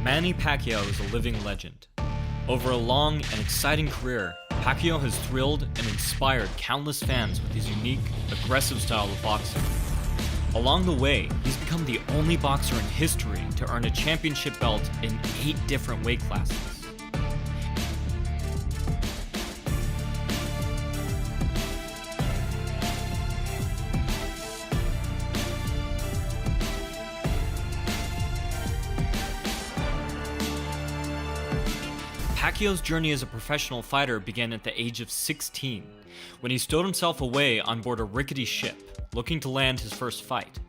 Manny Pacquiao is a living legend. Over a long and exciting career, Pacquiao has thrilled and inspired countless fans with his unique, aggressive style of boxing. Along the way, he's become the only boxer in history to earn a championship belt in 8 different weight classes. Pacquiao's journey as a professional fighter began at the age of 16, when he stowed himself away on board a rickety ship, looking to land his first fight.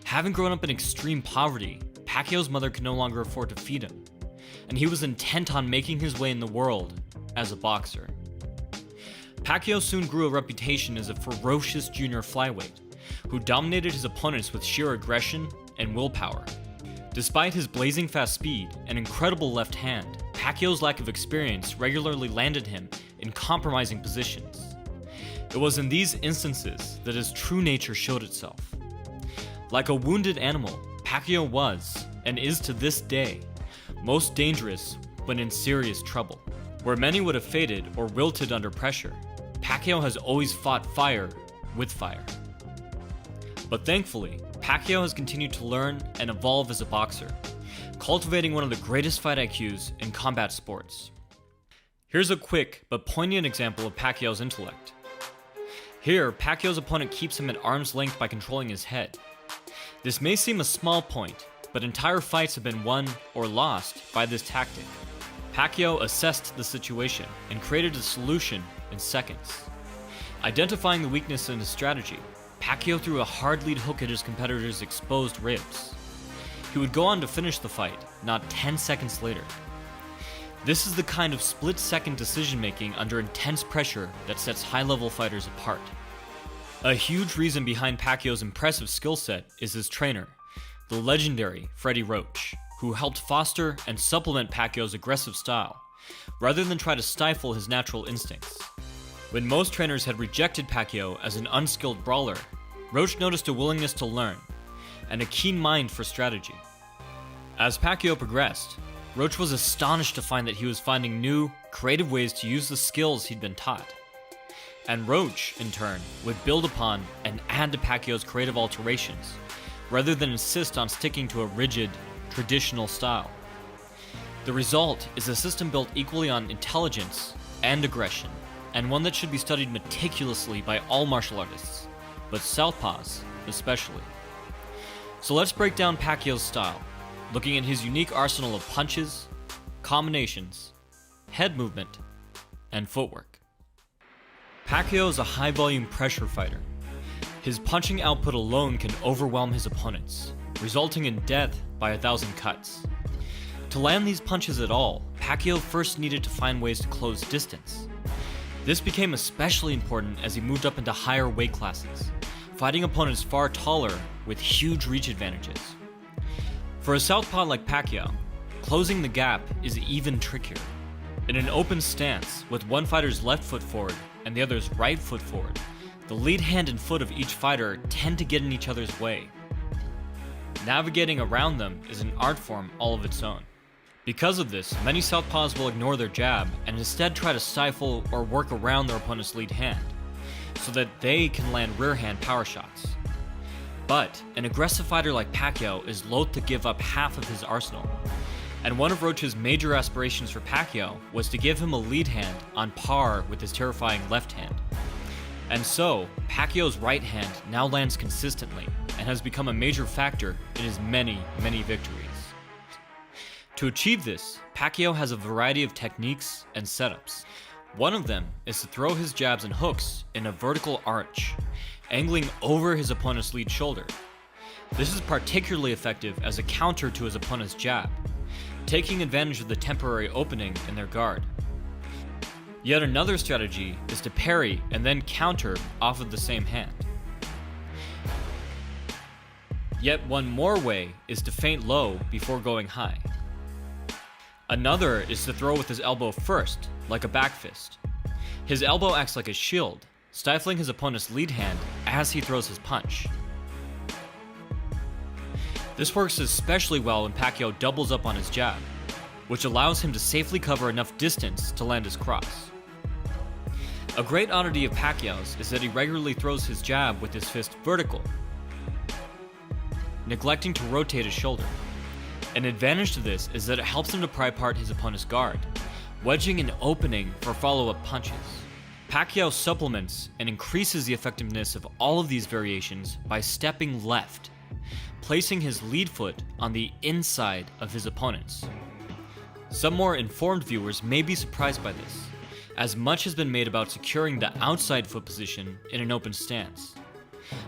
Having grown up in extreme poverty, Pacquiao's mother could no longer afford to feed him, and he was intent on making his way in the world as a boxer. Pacquiao soon grew a reputation as a ferocious junior flyweight, who dominated his opponents with sheer aggression and willpower. Despite his blazing fast speed and incredible left hand, Pacquiao's lack of experience regularly landed him in compromising positions. It was in these instances that his true nature showed itself. Like a wounded animal, Pacquiao was, and is to this day, most dangerous when in serious trouble. Where many would have faded or wilted under pressure, Pacquiao has always fought fire with fire. But thankfully, Pacquiao has continued to learn and evolve as a boxer, cultivating one of the greatest fight IQs in combat sports. Here's a quick but poignant example of Pacquiao's intellect. Here, Pacquiao's opponent keeps him at arm's length by controlling his head. This may seem a small point, but entire fights have been won or lost by this tactic. Pacquiao assessed the situation and created a solution in seconds. Identifying the weakness in his strategy, Pacquiao threw a hard lead hook at his competitor's exposed ribs. He would go on to finish the fight, not 10 seconds later. This is the kind of split-second decision-making under intense pressure that sets high-level fighters apart. A huge reason behind Pacquiao's impressive skill set is his trainer, the legendary Freddie Roach, who helped foster and supplement Pacquiao's aggressive style, rather than try to stifle his natural instincts. When most trainers had rejected Pacquiao as an unskilled brawler, Roach noticed a willingness to learn, and a keen mind for strategy. As Pacquiao progressed, Roach was astonished to find that he was finding new, creative ways to use the skills he'd been taught. And Roach, in turn, would build upon and add to Pacquiao's creative alterations, rather than insist on sticking to a rigid, traditional style. The result is a system built equally on intelligence and aggression, and one that should be studied meticulously by all martial artists, but southpaws especially. So let's break down Pacquiao's style, looking at his unique arsenal of punches, combinations, head movement, and footwork. Pacquiao is a high-volume pressure fighter. His punching output alone can overwhelm his opponents, resulting in death by 1,000 cuts. To land these punches at all, Pacquiao first needed to find ways to close distance. This became especially important as he moved up into higher weight classes, fighting opponents far taller with huge reach advantages. For a southpaw like Pacquiao, closing the gap is even trickier. In an open stance, with one fighter's left foot forward and the other's right foot forward, the lead hand and foot of each fighter tend to get in each other's way. Navigating around them is an art form all of its own. Because of this, many southpaws will ignore their jab and instead try to stifle or work around their opponent's lead hand, so that they can land rear hand power shots. But an aggressive fighter like Pacquiao is loath to give up half of his arsenal, and one of Roach's major aspirations for Pacquiao was to give him a lead hand on par with his terrifying left hand. And so, Pacquiao's right hand now lands consistently and has become a major factor in his many, many victories. To achieve this, Pacquiao has a variety of techniques and setups. One of them is to throw his jabs and hooks in a vertical arch, angling over his opponent's lead shoulder. This is particularly effective as a counter to his opponent's jab, taking advantage of the temporary opening in their guard. Yet another strategy is to parry and then counter off of the same hand. Yet one more way is to feint low before going high. Another is to throw with his elbow first, like a back fist. His elbow acts like a shield, stifling his opponent's lead hand as he throws his punch. This works especially well when Pacquiao doubles up on his jab, which allows him to safely cover enough distance to land his cross. A great oddity of Pacquiao's is that he regularly throws his jab with his fist vertical, neglecting to rotate his shoulder. An advantage to this is that it helps him to pry apart his opponent's guard, wedging an opening for follow-up punches. Pacquiao supplements and increases the effectiveness of all of these variations by stepping left, placing his lead foot on the inside of his opponent's. Some more informed viewers may be surprised by this, as much has been made about securing the outside foot position in an open stance.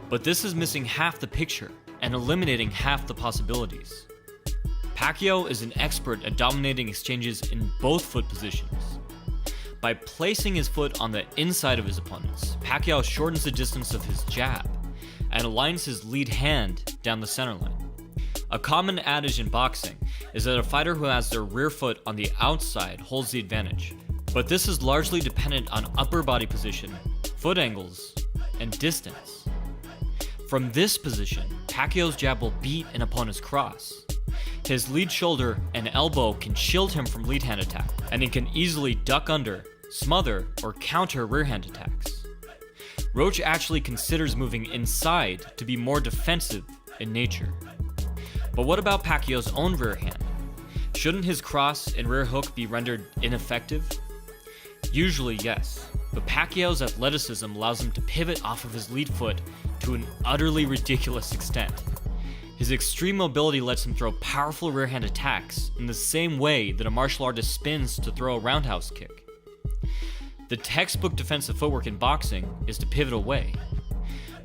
But this is missing half the picture and eliminating half the possibilities. Pacquiao is an expert at dominating exchanges in both foot positions. By placing his foot on the inside of his opponent's, Pacquiao shortens the distance of his jab and aligns his lead hand down the center line. A common adage in boxing is that a fighter who has their rear foot on the outside holds the advantage, but this is largely dependent on upper body position, foot angles, and distance. From this position, Pacquiao's jab will beat an opponent's cross. His lead shoulder and elbow can shield him from lead hand attack, and he can easily duck under, smother, or counter rear hand attacks. Roach actually considers moving inside to be more defensive in nature. But what about Pacquiao's own rear hand? Shouldn't his cross and rear hook be rendered ineffective? Usually yes, but Pacquiao's athleticism allows him to pivot off of his lead foot to an utterly ridiculous extent. His extreme mobility lets him throw powerful rear hand attacks in the same way that a martial artist spins to throw a roundhouse kick. The textbook defensive footwork in boxing is to pivot away.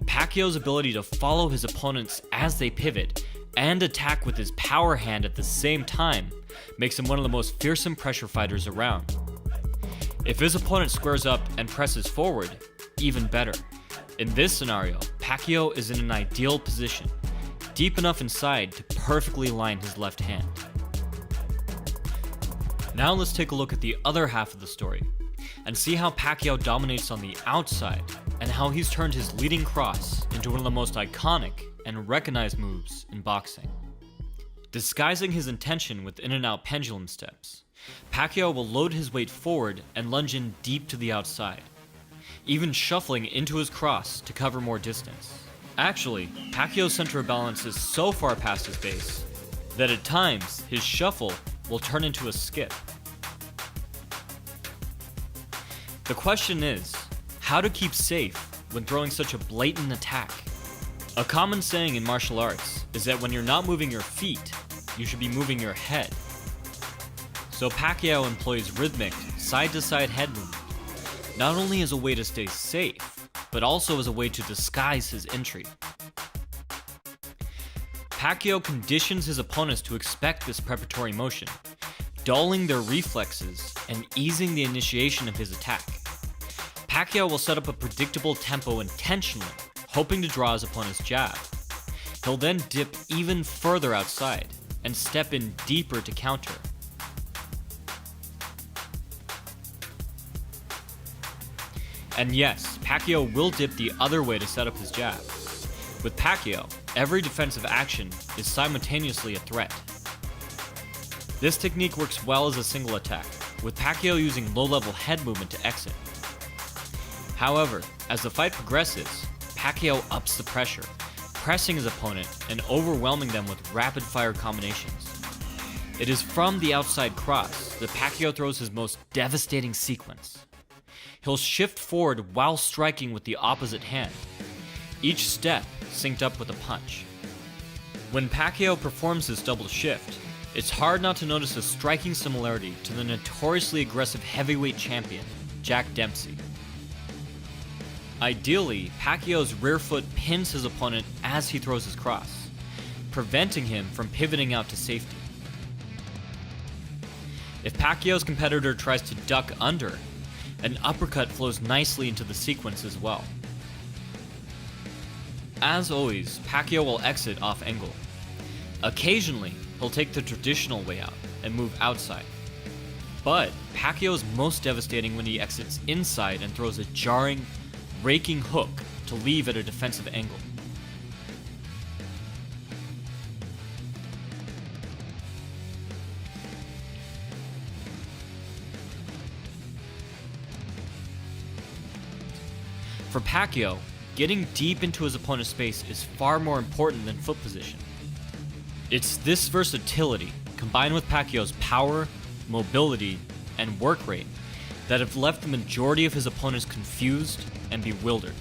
Pacquiao's ability to follow his opponents as they pivot and attack with his power hand at the same time makes him one of the most fearsome pressure fighters around. If his opponent squares up and presses forward, even better. In this scenario, Pacquiao is in an ideal position, deep enough inside to perfectly line his left hand. Now let's take a look at the other half of the story, and see how Pacquiao dominates on the outside, and how he's turned his leading cross into one of the most iconic and recognized moves in boxing. Disguising his intention with in and out pendulum steps, Pacquiao will load his weight forward and lunge in deep to the outside, even shuffling into his cross to cover more distance. Actually, Pacquiao's center of balance is so far past his base that at times his shuffle will turn into a skip. The question is, how to keep safe when throwing such a blatant attack? A common saying in martial arts is that when you're not moving your feet, you should be moving your head. So Pacquiao employs rhythmic, side-to-side head movement, not only as a way to stay safe, but also as a way to disguise his entry. Pacquiao conditions his opponents to expect this preparatory motion, dulling their reflexes and easing the initiation of his attack. Pacquiao will set up a predictable tempo intentionally, hoping to draw his opponent's jab. He'll then dip even further outside and step in deeper to counter. And yes, Pacquiao will dip the other way to set up his jab. With Pacquiao, every defensive action is simultaneously a threat. This technique works well as a single attack, with Pacquiao using low-level head movement to exit. However, as the fight progresses, Pacquiao ups the pressure, pressing his opponent and overwhelming them with rapid-fire combinations. It is from the outside cross that Pacquiao throws his most devastating sequence. He'll shift forward while striking with the opposite hand, each step synced up with a punch. When Pacquiao performs this double shift, it's hard not to notice a striking similarity to the notoriously aggressive heavyweight champion, Jack Dempsey. Ideally, Pacquiao's rear foot pins his opponent as he throws his cross, preventing him from pivoting out to safety. If Pacquiao's competitor tries to duck under, an uppercut flows nicely into the sequence as well. As always, Pacquiao will exit off angle. Occasionally, he'll take the traditional way out and move outside. But Pacquiao is most devastating when he exits inside and throws a jarring, raking hook to leave at a defensive angle. For Pacquiao, getting deep into his opponent's space is far more important than foot position. It's this versatility, combined with Pacquiao's power, mobility, and work rate, that have left the majority of his opponents confused and bewildered.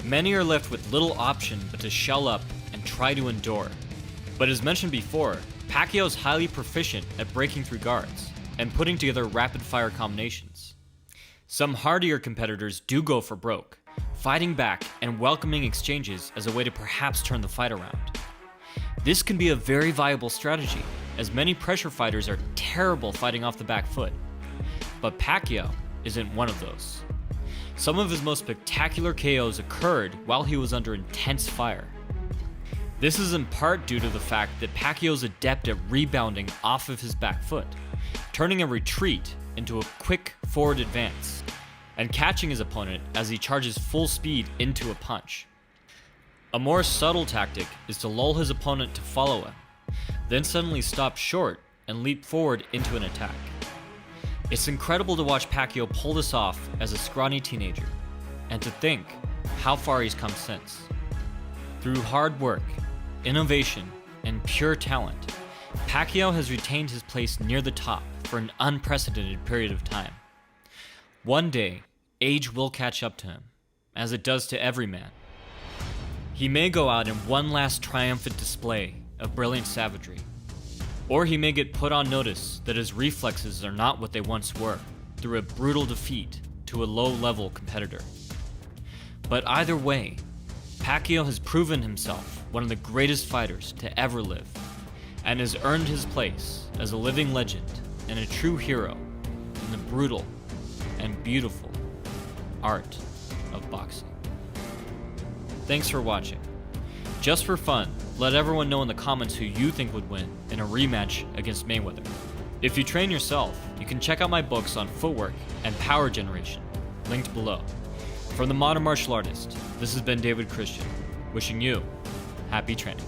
Many are left with little option but to shell up and try to endure. But as mentioned before, Pacquiao is highly proficient at breaking through guards and putting together rapid-fire combinations. Some hardier competitors do go for broke, fighting back and welcoming exchanges as a way to perhaps turn the fight around. This can be a very viable strategy, as many pressure fighters are terrible fighting off the back foot. But Pacquiao isn't one of those. Some of his most spectacular KOs occurred while he was under intense fire. This is in part due to the fact that Pacquiao is adept at rebounding off of his back foot, turning a retreat into a quick forward advance, and catching his opponent as he charges full speed into a punch. A more subtle tactic is to lull his opponent to follow him, then suddenly stop short and leap forward into an attack. It's incredible to watch Pacquiao pull this off as a scrawny teenager, and to think how far he's come since. Through hard work, innovation, and pure talent, Pacquiao has retained his place near the top for an unprecedented period of time. One day, age will catch up to him, as it does to every man. He may go out in one last triumphant display of brilliant savagery, or he may get put on notice that his reflexes are not what they once were through a brutal defeat to a low-level competitor. But either way, Pacquiao has proven himself one of the greatest fighters to ever live, and has earned his place as a living legend and a true hero in the brutal and beautiful art of boxing. Thanks for watching. Just for fun, let everyone know in the comments who you think would win in a rematch against Mayweather. If you train yourself, you can check out my books on footwork and power generation, linked below. From the Modern Martial Artist, this has been David Christian, wishing you happy training.